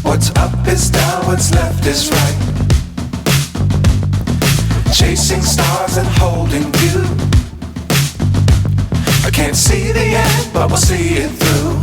What's up is down, what's left is right. Chasing stars and holding you. I can't see the end, but we'll see it through.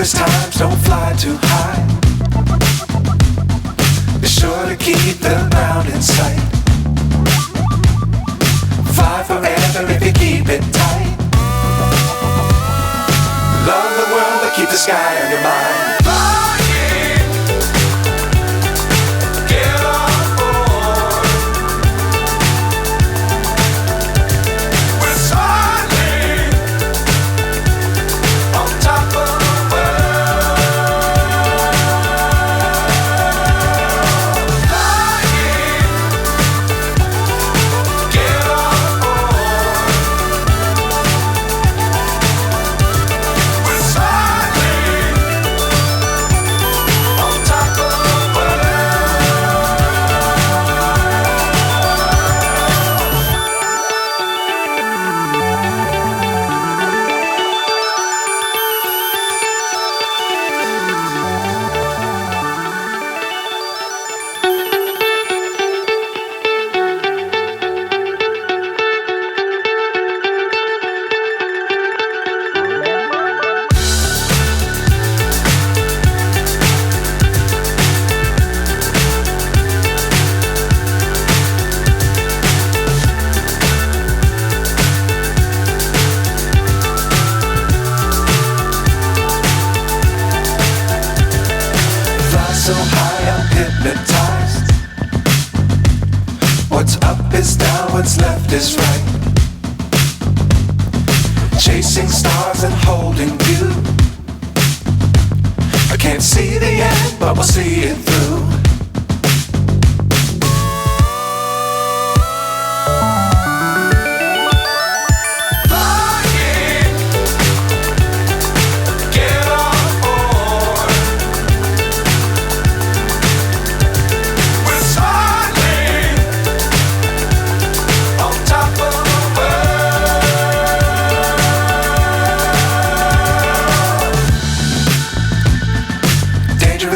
Times don't fly too high. Be sure to keep the ground in sight. Fly forever if you keep it tight. Love the world but keep the sky on your mind. So high I'm hypnotized. What's up is down, what's left is right. Chasing stars and holding you. I can't see the end, but we'll see it through.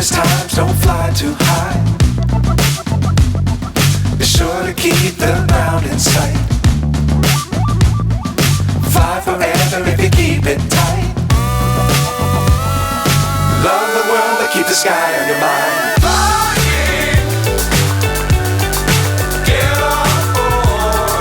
Times don't fly too high. Be sure to keep the ground in sight. Fly forever if you keep it tight. Love the world but keep the sky on your mind.